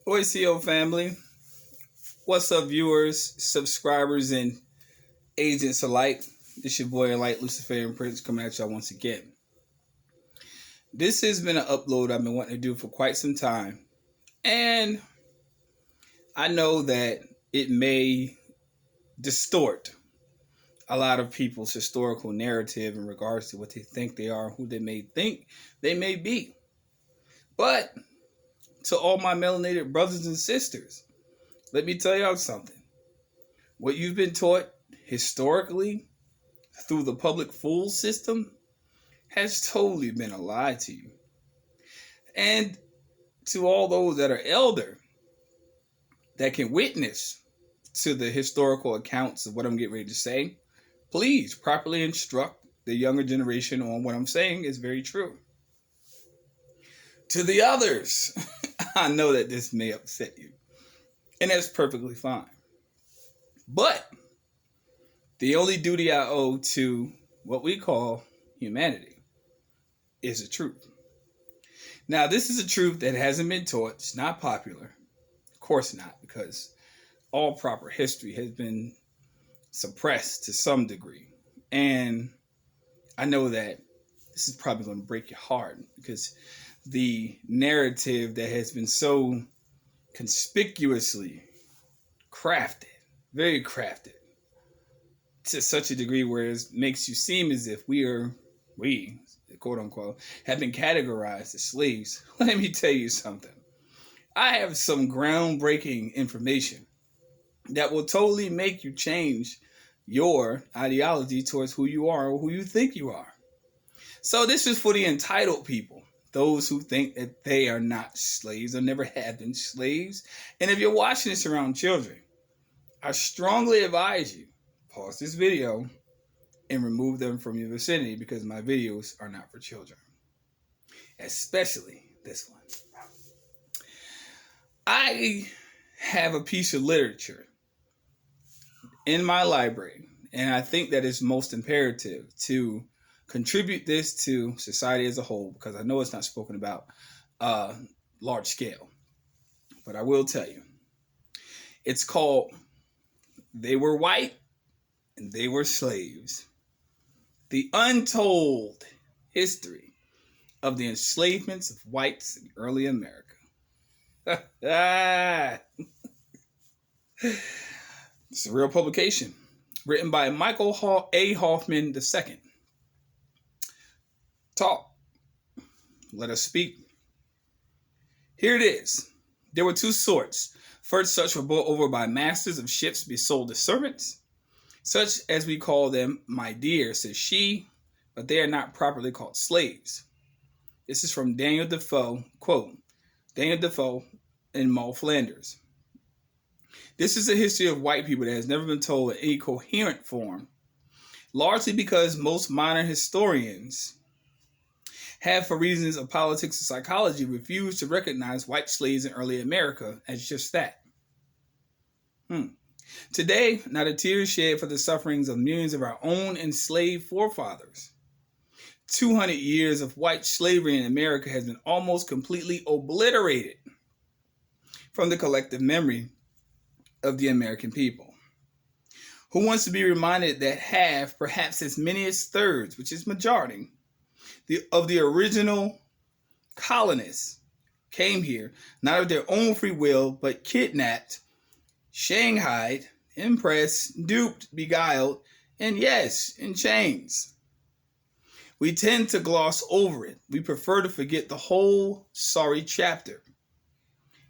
OCO family, what's up, viewers, subscribers, and agents alike? This your boy, Enlightened Luciferian Prince, coming at y'all once again. This has been an upload I've been wanting to do for quite some time, and I know that it may distort a lot of people's historical narrative in regards to what they think they are, who they may think they may be. But to all my melanated brothers and sisters, let me tell y'all something. What you've been taught historically through the public fool system has totally been a lie to you. And to all those that are elder, that can witness to the historical accounts of what I'm getting ready to say, please properly instruct the younger generation on what I'm saying is very true. To the others, I know that this may upset you, and that's perfectly fine. But the only duty I owe to what we call humanity is the truth. Now, this is a truth that hasn't been taught. It's not popular. Of course not, because all proper history has been suppressed to some degree. And I know that this is probably going to break your heart, because the narrative that has been so conspicuously crafted, very crafted, to such a degree where it makes you seem as if we, quote unquote, have been categorized as slaves. Let me tell you something. I have some groundbreaking information that will totally make you change your ideology towards who you are or who you think you are. So this is for the entitled people, those who think that they are not slaves or never have been slaves. And if you're watching this around children, I strongly advise you, pause this video and remove them from your vicinity, because my videos are not for children, especially this one. I have a piece of literature in my library, and I think that it's most imperative to contribute this to society as a whole, because I know it's not spoken about large scale. But I will tell you, it's called They Were White and They Were Slaves: The Untold History of the Enslavements of Whites in Early America. It's a real publication written by Michael A. Hoffman II. Talk. Let us speak. Here it is. There were two sorts. First, such were brought over by masters of ships to be sold as servants. Such as we call them, my dear, says she, but they are not properly called slaves. This is from Daniel Defoe, quote, Daniel Defoe and Maul Flanders. This is a history of white people that has never been told in any coherent form, largely because most modern historians have, for reasons of politics and psychology, refused to recognize white slaves in early America as just that. Today, not a tear is shed for the sufferings of millions of our own enslaved forefathers. 200 years of white slavery in America has been almost completely obliterated from the collective memory of the American people. Who wants to be reminded that half, perhaps as many as thirds, which is majority, of the original colonists came here, not of their own free will, but kidnapped, shanghaied, impressed, duped, beguiled, and yes, in chains. We tend to gloss over it. We prefer to forget the whole sorry chapter.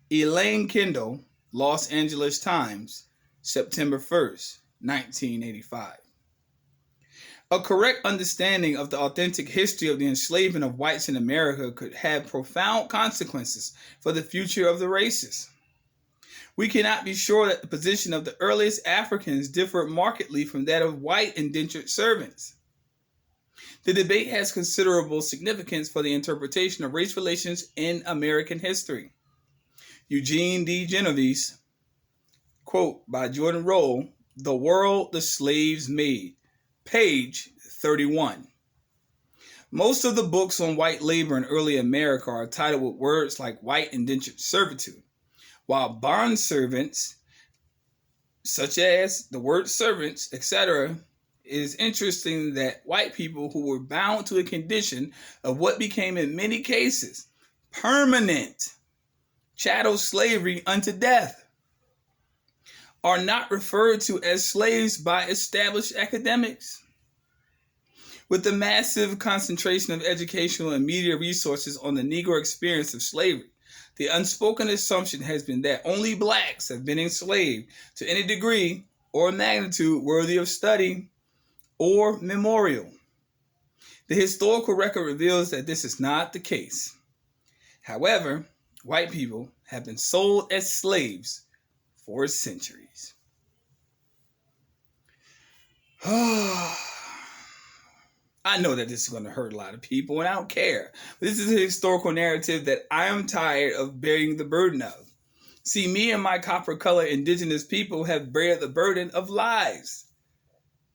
Elaine Kendall, Los Angeles Times, September 1st, 1985. A correct understanding of the authentic history of the enslavement of whites in America could have profound consequences for the future of the races. We cannot be sure that the position of the earliest Africans differed markedly from that of white indentured servants. The debate has considerable significance for the interpretation of race relations in American history. Eugene D. Genovese, quote by Jordan Roll, The World the Slaves Made, page 31. Most of the books on white labor in early America are titled with words like white indentured servitude, while bond servants, such as the word servants, etc., it is interesting that white people who were bound to a condition of what became in many cases permanent chattel slavery unto death are not referred to as slaves by established academics. With the massive concentration of educational and media resources on the Negro experience of slavery, the unspoken assumption has been that only blacks have been enslaved to any degree or magnitude worthy of study or memorial. The historical record reveals that this is not the case. However, white people have been sold as slaves for centuries. I know that this is going to hurt a lot of people, and I don't care. This is a historical narrative that I am tired of bearing the burden of. See, me and my copper-colored indigenous people have bared the burden of lies.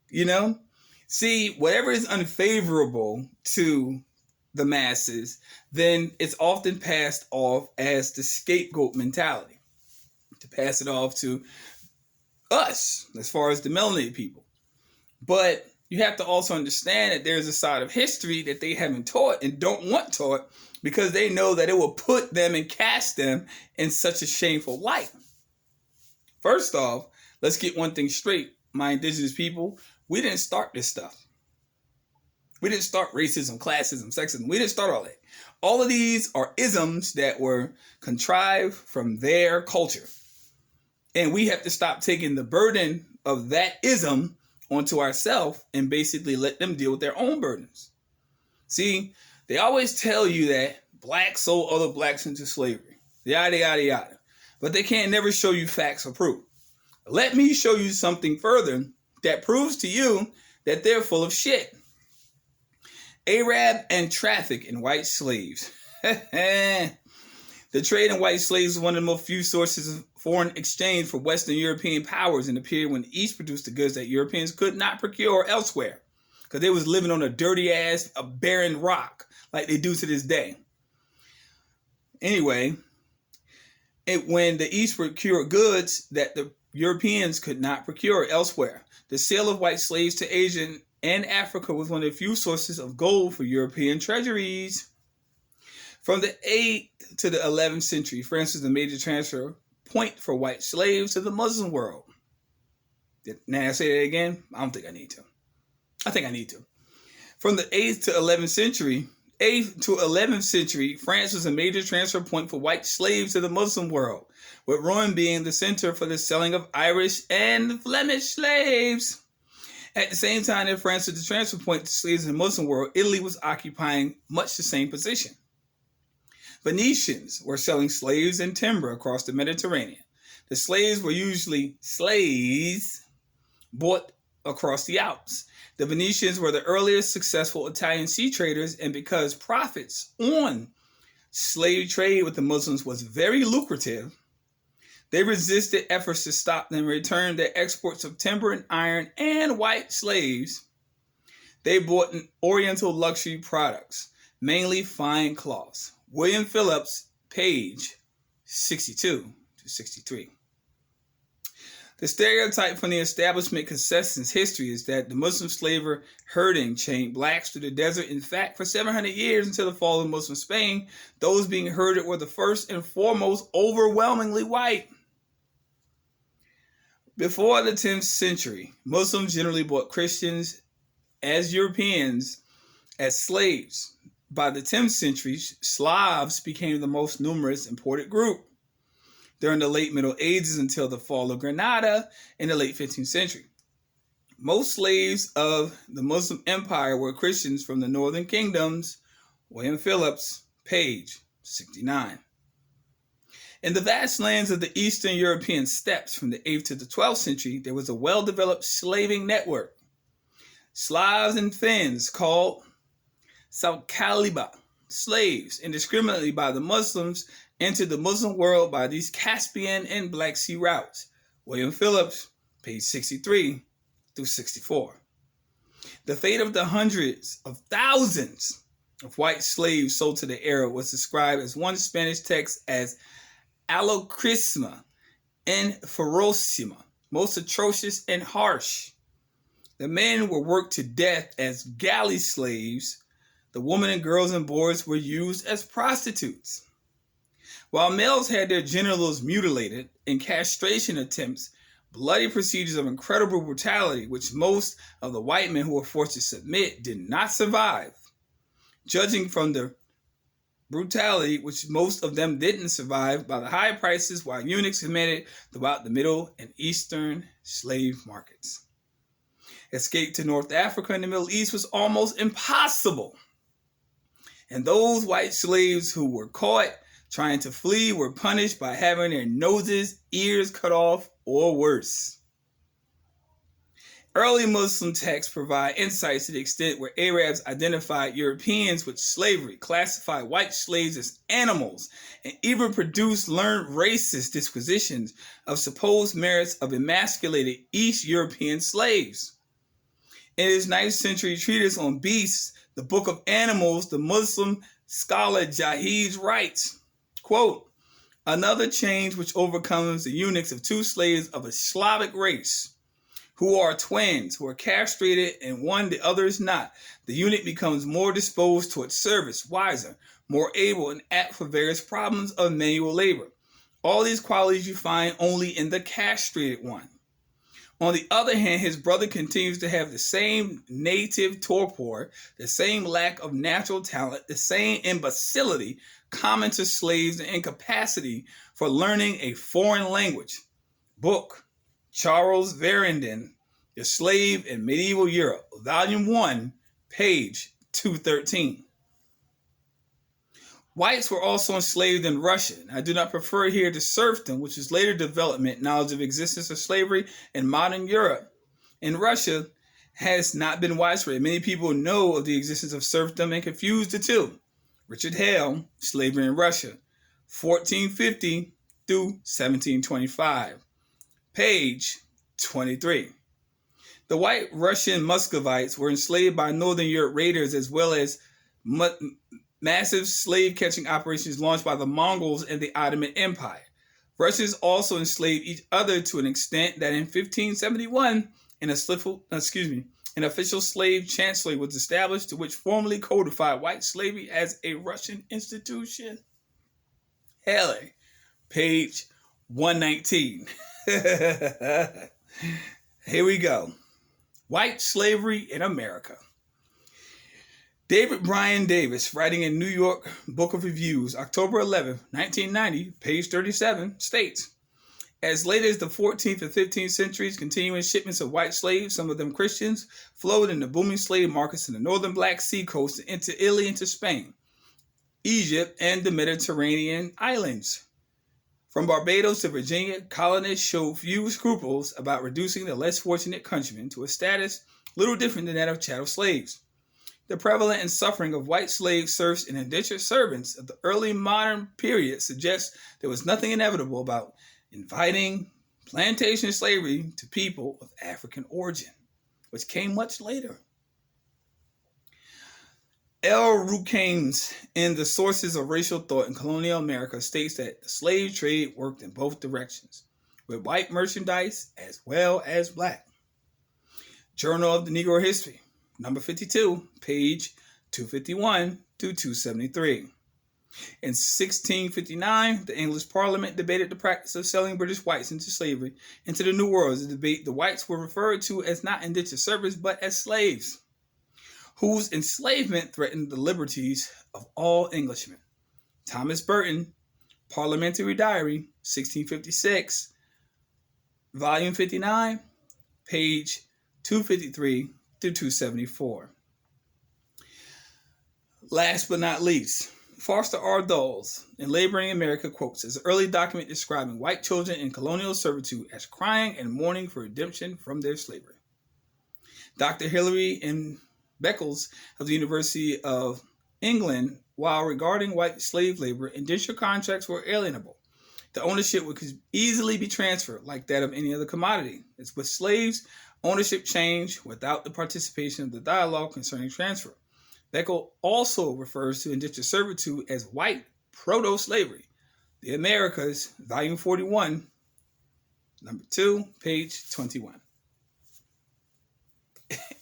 You know? See, whatever is unfavorable to the masses, then it's often passed off as the scapegoat mentality. To pass it off to us, as far as the melanated people. But you have to also understand that there's a side of history that they haven't taught and don't want taught because they know that it will put them and cast them in such a shameful light. First off, let's get one thing straight. My indigenous people, we didn't start this stuff. We didn't start racism, classism, sexism. We didn't start all that. All of these are isms that were contrived from their culture. And we have to stop taking the burden of that ism onto ourselves and basically let them deal with their own burdens. See, they always tell you that blacks sold other blacks into slavery. Yada, yada, yada. But they can't never show you facts or proof. Let me show you something further that proves to you that they're full of shit. Arab and traffic in white slaves. The trade in white slaves is one of the most few sources of foreign exchange for Western European powers in the period when the East produced the goods that Europeans could not procure elsewhere because they was living on a dirty-ass, a barren rock like they do to this day. Anyway, when the East procured goods that the Europeans could not procure elsewhere, the sale of white slaves to Asia and Africa was one of the few sources of gold for European treasuries. From the 8th to the 11th century, France was the major transfer point for white slaves to the Muslim world. Now I say that again? I don't think I need to. I think I need to. From the 8th to 11th century, France was a major transfer point for white slaves to the Muslim world, with Rome being the center for the selling of Irish and Flemish slaves. At the same time that France was the transfer point to slaves in the Muslim world, Italy was occupying much the same position. Venetians were selling slaves and timber across the Mediterranean. The slaves were usually slaves bought across the Alps. The Venetians were the earliest successful Italian sea traders, and because profits on slave trade with the Muslims was very lucrative, they resisted efforts to stop them and returned their exports of timber and iron and white slaves. They bought Oriental luxury products, mainly fine cloths. William Phillips, page 62 to 63. The stereotype from the establishment contestants' history is that the Muslim slaver herding chained blacks through the desert. In fact, for 700 years until the fall of Muslim Spain, those being herded were the first and foremost overwhelmingly white. Before the 10th century, Muslims generally bought Christians as Europeans as slaves. By the 10th century, Slavs became the most numerous imported group. During the late Middle Ages until the fall of Granada in the late 15th century. Most slaves of the Muslim Empire were Christians from the northern kingdoms. William Phillips, page 69. In the vast lands of the Eastern European steppes from the 8th to the 12th century, there was a well-developed slaving network. Slavs and Finns called Salkaliba, slaves, indiscriminately by the Muslims, entered the Muslim world by these Caspian and Black Sea routes. William Phillips, page 63 through 64. The fate of the hundreds of thousands of white slaves sold to the Arab was described as one Spanish text as Alocrisma and ferocima, most atrocious and harsh. The men were worked to death as galley slaves. The women and girls and boys were used as prostitutes. While males had their genitals mutilated in castration attempts, bloody procedures of incredible brutality, which most of the white men who were forced to submit did not survive. Judging from the brutality, which most of them didn't survive, by the high prices while eunuchs commanded throughout the Middle and Eastern slave markets. Escape to North Africa and the Middle East was almost impossible. And those white slaves who were caught trying to flee were punished by having their noses, ears cut off, or worse. Early Muslim texts provide insights to the extent where Arabs identified Europeans with slavery, classified white slaves as animals, and even produced learned racist disquisitions of supposed merits of emasculated East European slaves. In his 9th century treatise on beasts, the Book of Animals, the Muslim scholar Jahid writes, quote, another change which overcomes the eunuchs of two slaves of a Slavic race, who are twins, who are castrated, and one the other is not. The eunuch becomes more disposed towards service, wiser, more able and apt for various problems of manual labor. All these qualities you find only in the castrated one. On the other hand, his brother continues to have the same native torpor, the same lack of natural talent, the same imbecility common to slaves, and incapacity for learning a foreign language. Book, Charles Verenden, The Slave in Medieval Europe, Volume 1, page 213. Whites were also enslaved in Russia. I do not prefer here to serfdom, which is later development, knowledge of existence of slavery in modern Europe. In Russia has not been widespread. Many people know of the existence of serfdom and confuse the two. Richard Hale, Slavery in Russia, 1450 through 1725, page 23. The white Russian Muscovites were enslaved by Northern Europe raiders as well as massive slave-catching operations launched by the Mongols and the Ottoman Empire. Russians also enslaved each other to an extent that in 1571, an official slave chancellery was established to which formally codified white slavery as a Russian institution. Haley, page 119. Here we go. White slavery in America. David Bryan Davis, writing in New York Book of Reviews, October 11, 1990, page 37, states, as late as the 14th and 15th centuries, continuing shipments of white slaves, some of them Christians, flowed in the booming slave markets in the northern Black Sea coast into Italy and to Spain, Egypt, and the Mediterranean islands. From Barbados to Virginia, colonists showed few scruples about reducing the less fortunate countrymen to a status little different than that of chattel slaves. The prevalent and suffering of white slaves, serfs, and indentured servants of the early modern period suggests there was nothing inevitable about inviting plantation slavery to people of African origin, which came much later. L. Rukames, in The Sources of Racial Thought in Colonial America, states that the slave trade worked in both directions, with white merchandise as well as black. Journal of the Negro History, number 52, page 251 to 273. In 1659, the English Parliament debated the practice of selling British whites into slavery into the New World. As a debate, the whites were referred to as not indentured servants, but as slaves, whose enslavement threatened the liberties of all Englishmen. Thomas Burton, Parliamentary Diary, 1656, volume 59, page 253 to 274. Last but not least, Foster R. Dulles, in Laboring America, quotes his early document describing white children in colonial servitude as crying and mourning for redemption from their slavery. Dr. Hilary M. Beckles of the University of England, while regarding white slave labor, indenture contracts were alienable. The ownership could easily be transferred like that of any other commodity. As with slaves, ownership changed without the participation of the dialogue concerning transfer. Beckel also refers to indentured servitude as white proto-slavery, The Americas, volume 41, number 2, page 21.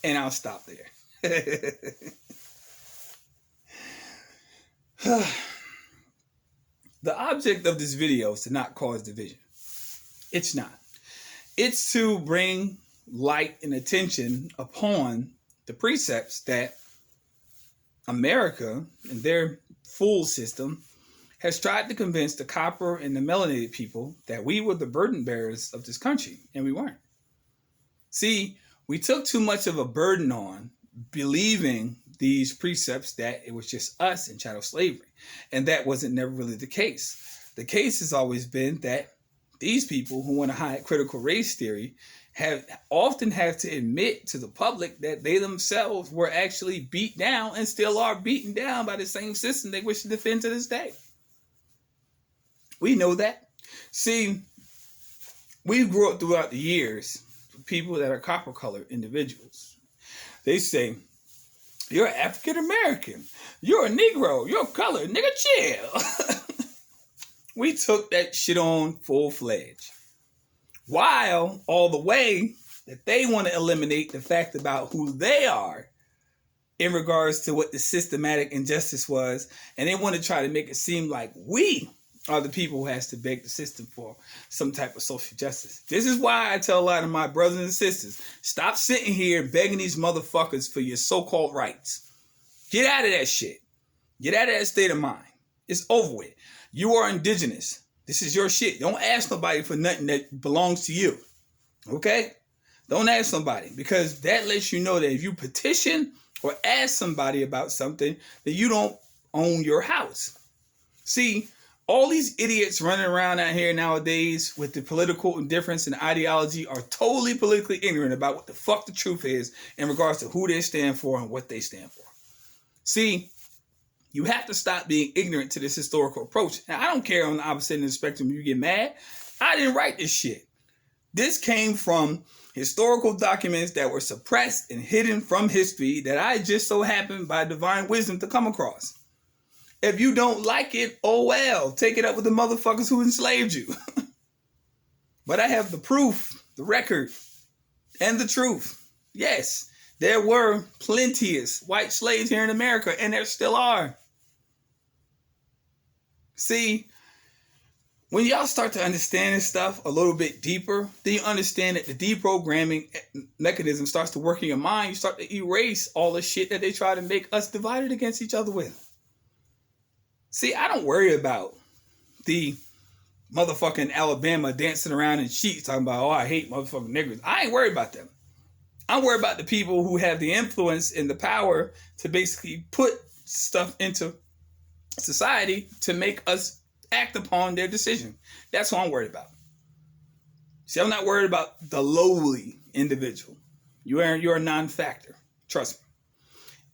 And I'll stop there. The object of this video is to not cause division. It's not. It's to bring light and attention upon the precepts that America and their fool system has tried to convince the copper and the melanated people that we were the burden bearers of this country, and we weren't. See, we took too much of a burden on believing these precepts that it was just us in chattel slavery, and that wasn't never really the case. The case has always been that these people who want to hide critical race theory often have to admit to the public that they themselves were actually beat down and still are beaten down by the same system they wish to defend to this day. We know that. See, we grew up throughout the years with people that are copper colored individuals. They say, you're African American, you're a Negro, you're colored, nigga, chill. We took that shit on full-fledged. While all the way that they want to eliminate the fact about who they are in regards to what the systematic injustice was, and they want to try to make it seem like we are the people who has to beg the system for some type of social justice. This is why I tell a lot of my brothers and sisters, stop sitting here begging these motherfuckers for your so-called rights. Get out of that shit. Get out of that state of mind. It's over with. You are indigenous. This is your shit. Don't ask nobody for nothing that belongs to you. Okay? Don't ask somebody, because that lets you know that if you petition or ask somebody about something, that you don't own your house. See, all these idiots running around out here nowadays with the political indifference and ideology are totally politically ignorant about what the fuck the truth is in regards to who they stand for and what they stand for. See, you have to stop being ignorant to this historical approach. Now, I don't care on the opposite end of the spectrum. You get mad. I didn't write this shit. This came from historical documents that were suppressed and hidden from history that I just so happened by divine wisdom to come across. If you don't like it, oh well. Take it up with the motherfuckers who enslaved you. But I have the proof, the record, and the truth. Yes, there were plenteous white slaves here in America, and there still are. See, when y'all start to understand this stuff a little bit deeper, then you understand that the deprogramming mechanism starts to work in your mind. You start to erase all the shit that they try to make us divided against each other with. See, I don't worry about the motherfucking Alabama dancing around in sheets talking about, oh, I hate motherfucking niggers. I ain't worried about them. I'm worried about the people who have the influence and the power to basically put stuff into society to make us act upon their decision. That's what I'm worried about. See, I'm not worried about the lowly individual. You're a non-factor. Trust me.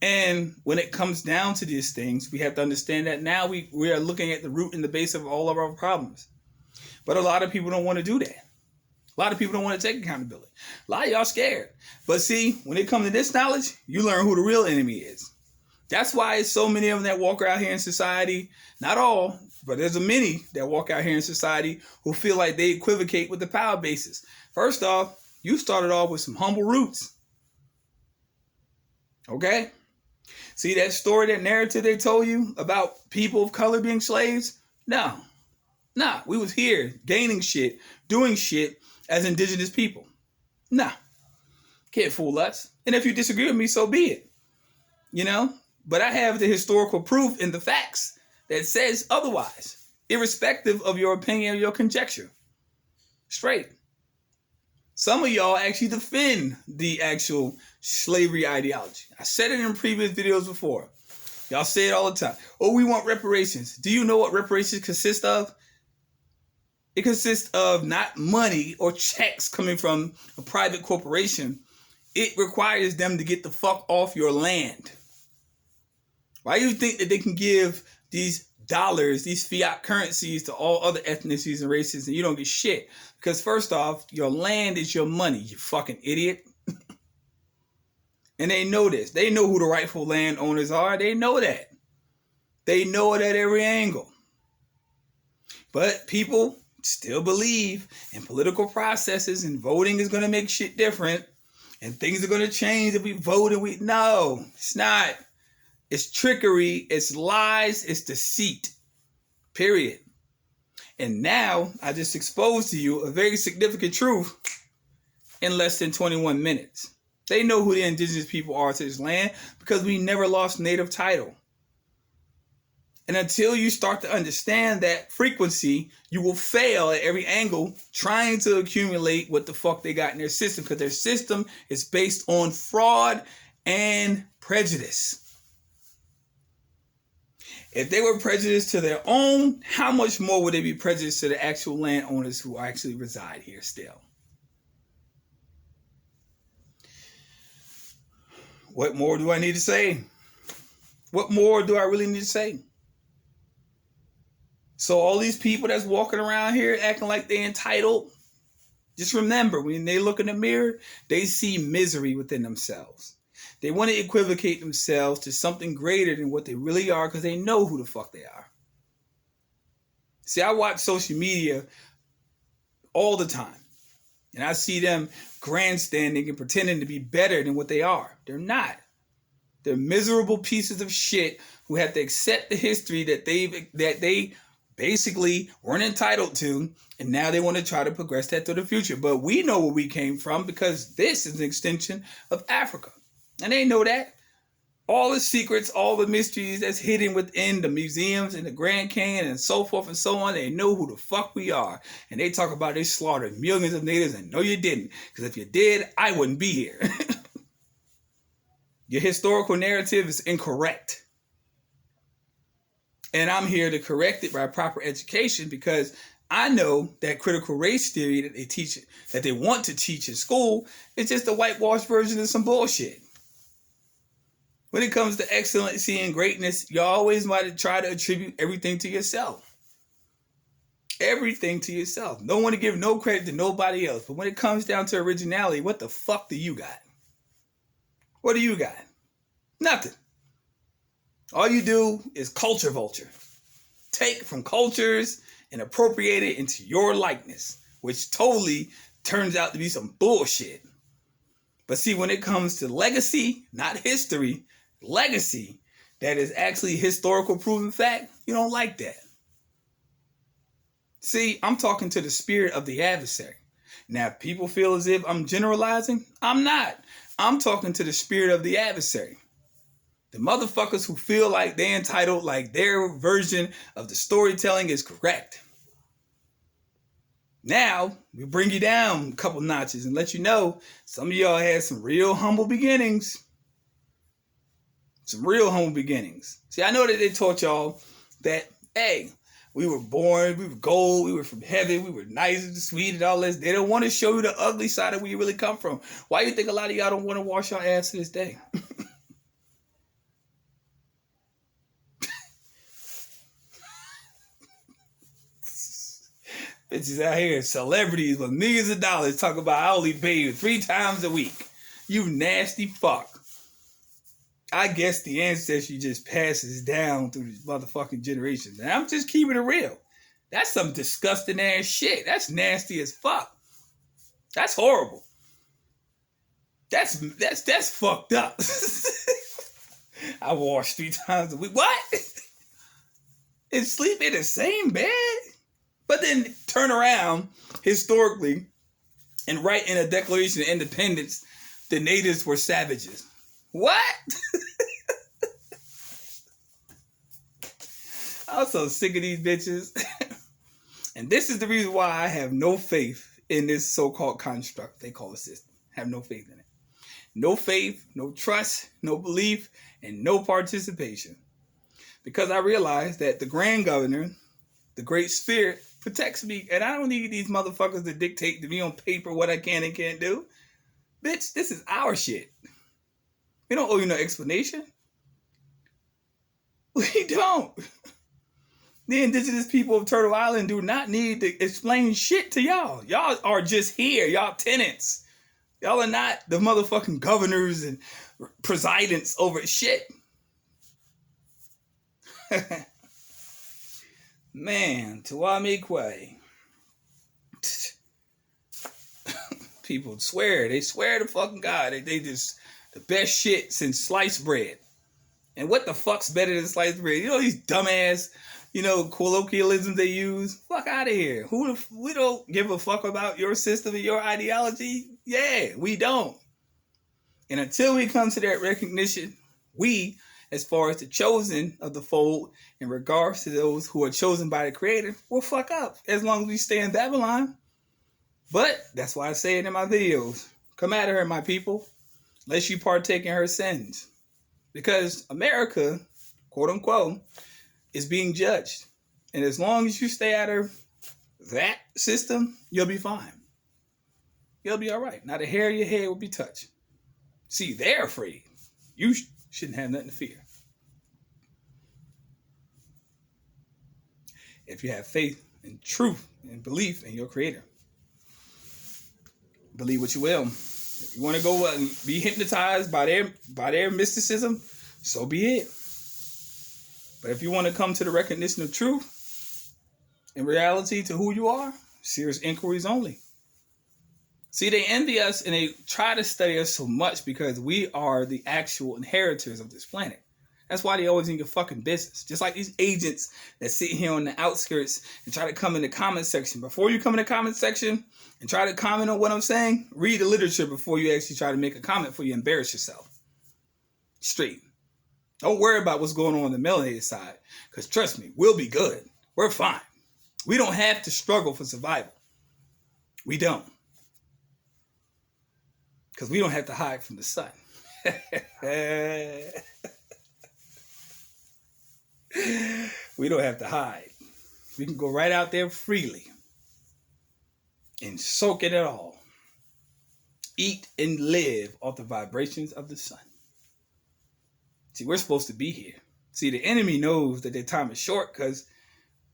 And when it comes down to these things, we have to understand that now we are looking at the root and the base of all of our problems. But a lot of people don't want to do that. A lot of people don't want to take accountability. A lot of y'all scared. But see, when it comes to this knowledge, you learn who the real enemy is. That's why it's so many of them that walk out here in society. Not all, but there's a many that walk out here in society who feel like they equivocate with the power bases. First off, you started off with some humble roots. Okay? See that story, that narrative they told you about people of color being slaves? No. Nah, we was here gaining shit, doing shit as indigenous people. Nah. Can't fool us. And if you disagree with me, so be it. You know? But I have the historical proof in the facts that says otherwise, irrespective of your opinion or your conjecture. Straight. Some of y'all actually defend the actual slavery ideology. I said it in previous videos before. Y'all say it all the time. Oh, we want reparations. Do you know what reparations consist of? It consists of not money or checks coming from a private corporation. It requires them to get the fuck off your land. Why do you think that they can give these dollars, these fiat currencies to all other ethnicities and races and you don't get shit? Because first off, your land is your money, you fucking idiot. And they know this. They know who the rightful landowners are. They know that. They know it at every angle. But people still believe in political processes and voting is going to make shit different and things are going to change if we vote and we... No, it's not. It's trickery, it's lies, it's deceit. Period. And now I just exposed to you a very significant truth in less than 21 minutes. They know who the indigenous people are to this land because we never lost native title. And until you start to understand that frequency, you will fail at every angle trying to accumulate what the fuck they got in their system, because their system is based on fraud and prejudice. If they were prejudiced to their own, how much more would they be prejudiced to the actual landowners who actually reside here still? What more do I need to say? What more do I really need to say? So all these people that's walking around here acting like they're entitled, just remember, when they look in the mirror, they see misery within themselves. They want to equivocate themselves to something greater than what they really are because they know who the fuck they are. See, I watch social media all the time, and I see them grandstanding and pretending to be better than what they are. They're not. They're miserable pieces of shit who have to accept the history that they basically weren't entitled to, and now they want to try to progress that to the future. But we know where we came from because this is an extension of Africa. And they know that. All the secrets, all the mysteries that's hidden within the museums and the Grand Canyon and so forth and so on, they know who the fuck we are. And they talk about they slaughtered millions of natives, and no you didn't. Because if you did, I wouldn't be here. Your historical narrative is incorrect. And I'm here to correct it by proper education, because I know that critical race theory that they teach, that they want to teach in school, is just a whitewashed version of some bullshit. When it comes to excellency and greatness, you always might try to attribute everything to yourself. Everything to yourself. Don't want to give no credit to nobody else. But when it comes down to originality, what the fuck do you got? What do you got? Nothing. All you do is culture vulture. Take from cultures and appropriate it into your likeness, which totally turns out to be some bullshit. But see, when it comes to legacy, not history, legacy, that is actually historical proven fact, you don't like that. See, I'm talking to the spirit of the adversary. Now, if people feel as if I'm generalizing, I'm not. I'm talking to the spirit of the adversary. The motherfuckers who feel like they're entitled, like their version of the storytelling is correct. Now, we bring you down a couple notches and let you know some of y'all had some real humble beginnings. Some real humble beginnings. See, I know that they taught y'all that, hey, we were born, we were gold, we were from heaven, we were nice and sweet and all this. They don't want to show you the ugly side of where you really come from. Why do you think a lot of y'all don't want to wash your ass to this day? Bitches out here, celebrities with millions of dollars, talk about I only pay you 3 times a week. You nasty fuck. I guess the ancestry just passes down through these motherfucking generations. And I'm just keeping it real. That's some disgusting ass shit. That's nasty as fuck. That's horrible. That's fucked up. I wash 3 times a week. What? And sleep in the same bed? But then turn around historically and write in a Declaration of Independence, the natives were savages. What? I'm so sick of these bitches. And this is the reason why I have no faith in this so-called construct they call a system. I have no faith in it. No faith, no trust, no belief, and no participation. Because I realize that the Grand Governor, the Great Spirit, protects me. And I don't need these motherfuckers to dictate to me on paper what I can and can't do. Bitch, this is our shit. We don't owe you no explanation. We don't. The indigenous people of Turtle Island do not need to explain shit to y'all. Y'all are just here. Y'all tenants. Y'all are not the motherfucking governors and presidents over shit. Man, GPAY. People swear. They swear to fucking God. They just the best shit since sliced bread. And what the fuck's better than sliced bread? You know these dumbass, colloquialisms they use? Fuck out of here. We don't give a fuck about your system and your ideology. Yeah, we don't. And until we come to that recognition, we, as far as the chosen of the fold, in regards to those who are chosen by the Creator, will fuck up as long as we stay in Babylon. But that's why I say it in my videos. Come at her, my people, lest you partake in her sins. Because America, quote unquote, is being judged. And as long as you stay out of that system, you'll be fine. You'll be all right. Not a hair of your head will be touched. See, they're afraid. You shouldn't have nothing to fear. If you have faith and truth and belief in your Creator. Believe what you will. If you want to go and be hypnotized by their mysticism, so be it. But if you want to come to the recognition of truth and reality to who you are, serious inquiries only. See, they envy us and they try to study us so much because we are the actual inheritors of this planet. That's why they always in your fucking business. Just like these agents that sit here on the outskirts and try to come in the comment section. Before you come in the comment section and try to comment on what I'm saying, read the literature before you actually try to make a comment before you embarrass yourself. Straight. Don't worry about what's going on the melanated side. Because trust me, we'll be good. We're fine. We don't have to struggle for survival. We don't. Because we don't have to hide from the sun. We don't have to hide. We can go right out there freely and soak it all. Eat and live off the vibrations of the sun. See, we're supposed to be here. See, the enemy knows that their time is short because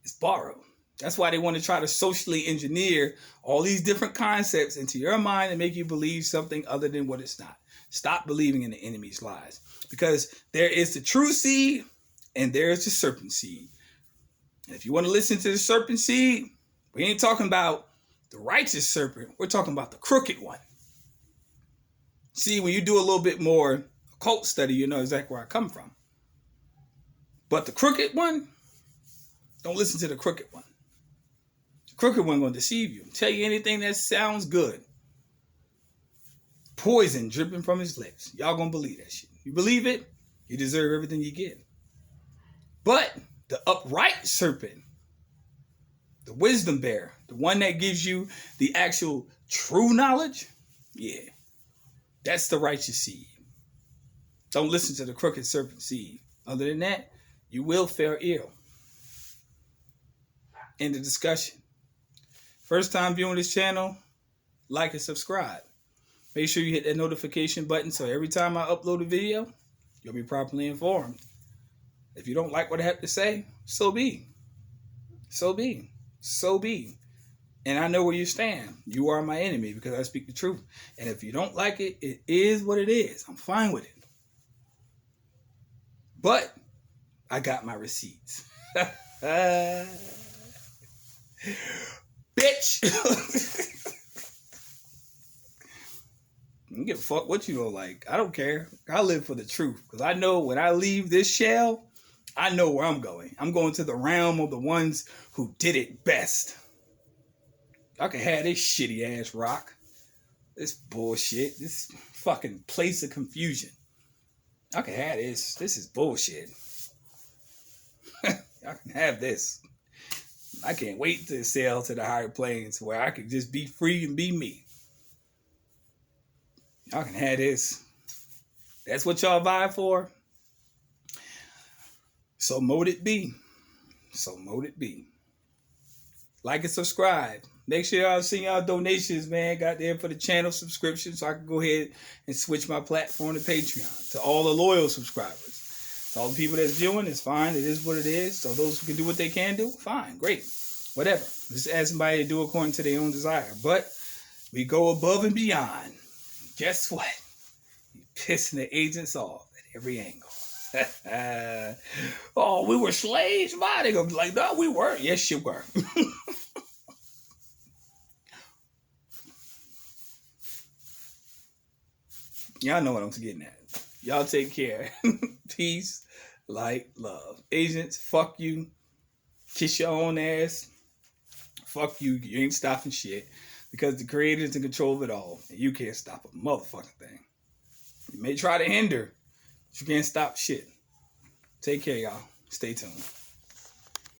it's borrowed. That's why they want to try to socially engineer all these different concepts into your mind and make you believe something other than what it's not. Stop believing in the enemy's lies. Because there is the true seed and there is the serpent seed. And if you want to listen to the serpent seed, we ain't talking about the righteous serpent. We're talking about the crooked one. See, when you do a little bit more occult study, you know exactly where I come from. But the crooked one, don't listen to the crooked one. The crooked one going to deceive you. Tell you anything that sounds good. Poison dripping from his lips. Y'all going to believe that shit. You believe it, you deserve everything you get. But the upright serpent, the wisdom bearer, the one that gives you the actual true knowledge, yeah, that's the righteous seed. Don't listen to the crooked serpent seed. Other than that, you will fare ill. End of discussion. First time viewing this channel, like and subscribe. Make sure you hit that notification button so every time I upload a video, you'll be properly informed. If you don't like what I have to say, so be. So be. So be. And I know where you stand. You are my enemy because I speak the truth. And if you don't like it, it is what it is. I'm fine with it. But I got my receipts. Bitch. I don't give a fuck what you don't like. I don't care. I live for the truth. Because I know when I leave this shell, I know where I'm going. I'm going to the realm of the ones who did it best. I can have this shitty ass rock. This bullshit. This fucking place of confusion. I can have this. This is bullshit. I can have this. I can't wait to sail to the higher planes where I can just be free and be me. Y'all can have this. That's what y'all vibe for? So mote it be. So mote it be. Like and subscribe. Make sure y'all send y'all donations, man. Got there for the channel subscription so I can go ahead and switch my platform to Patreon. To all the loyal subscribers. To all the people that's viewing, it's fine. It is what it is. So those who can do what they can do, fine, great. Whatever. Just ask somebody to do according to their own desire. But we go above and beyond. Guess what? You pissing the agents off at every angle. Oh, we were slaves, my nigga. Like, no, we weren't. Yes, you were. Y'all know what I'm getting at. Y'all take care. Peace, light, love. Agents, fuck you. Kiss your own ass. Fuck you. You ain't stopping shit. Because the creator's in control of it all. And you can't stop a motherfucking thing. You may try to hinder, but you can't stop shit. Take care, y'all. Stay tuned.